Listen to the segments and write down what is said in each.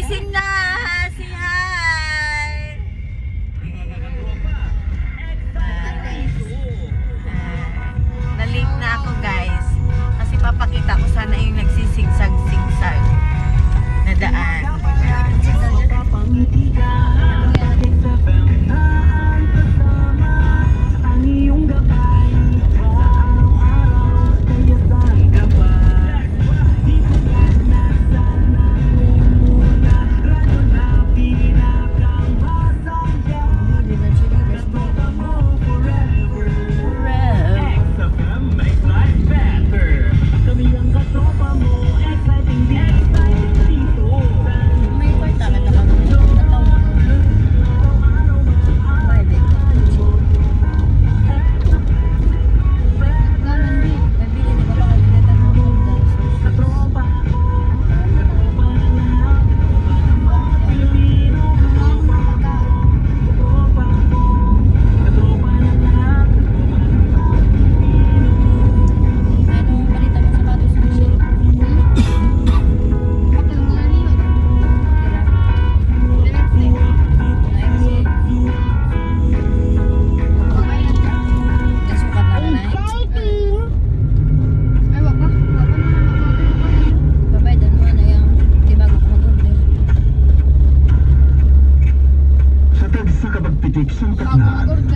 Gising na! Si Hi! Na-late na ako guys. Kasi papakita ko sana yung nagsisigsag-sigsag na daan.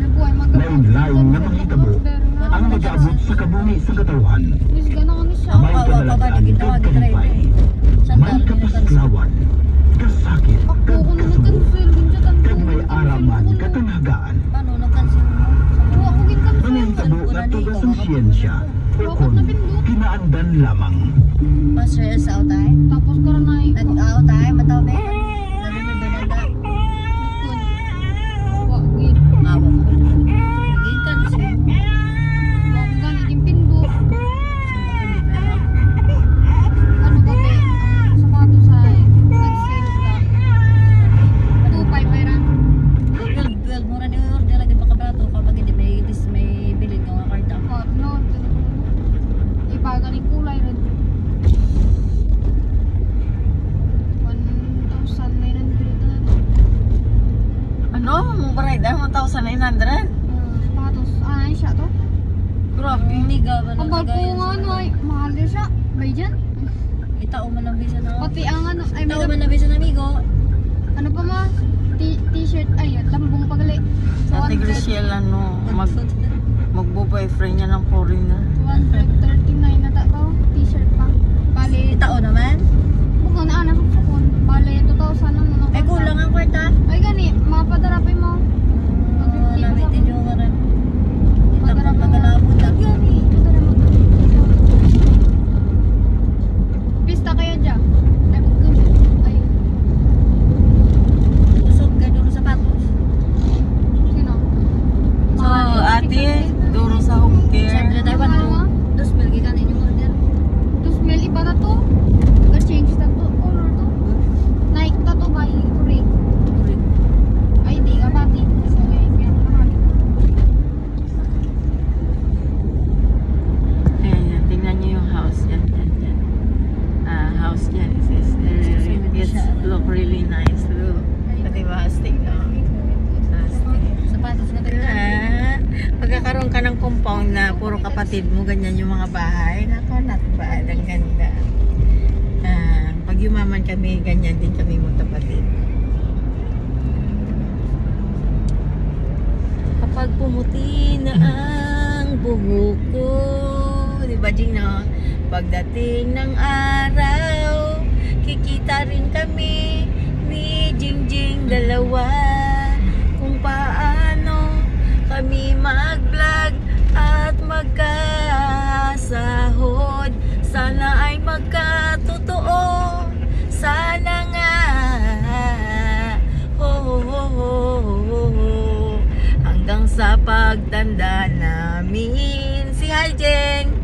Lain-lain na mahitabo ang mag-aabot sa kabungi sa katawan. May kadalasan kagkahumpay, may kapaslawan, kasakit, kagkasubok, kag may araman katanghagaan. Manahitabo na tugas ang siyensya o kung kinaandan lamang. Mas-stress out tayo. Tapos karon na nag-out tayo, matabi. Sapatos, ay siya to. Grabe, miga ba Ang bagpungan ay mahal din siya. Bay dyan. Itao man lang bisa na. Pati ang ano, ay Itao man lang bisa na amigo. ano pa ma? T-shirt, ay lambong pagali. Sa Tigresyel, magbo-boyfriend niya ng foreigner. 139 na to. T-shirt pa. Bali, Itao naman. bukan na anak sukon. Bali, 2,000 lang na. Ay kulang ang kwarta. Ay gani, mapadarapin mo. Namitin yung ka rin. Itang magalabot lang. Gani, pista kaya dyan. Ay, bukun. Ay, Usog ka doon sa patos. sino? So, ate, duro sa home care. Siyempre tayo Ano nga? 2,000 gikan inyong order. Tapos may iba na to. Nag-change na to. Color to. Nike na to by Ray. Ay, di ka bati. So, ay, meron ka bati. Ayan, yan. Tingnan niyo yung house. Yan. House yan. It's look really nice. Look. Diba? Astig, no? Astig. Sapatos na tayo. Pagkakaroon ka ng compound na puro kapatid mo, ganyan yung mga bahay. Nako, not bad. Ang ganda. Pag yumaman kami, ganyan din kami magkapatid. Kapag pumuti na ang buhok ko, di ba, Jing, no? Pagdating ng araw, kikita rin kami ni Jingjing dalawa kung paano kami mag-vlog at magkasahod. Sana ay magkatotoo, sana nga. Ho, ho, ho, ho, ho, ho. Hanggang sa pagtanda namin. Si Hi, Jeng!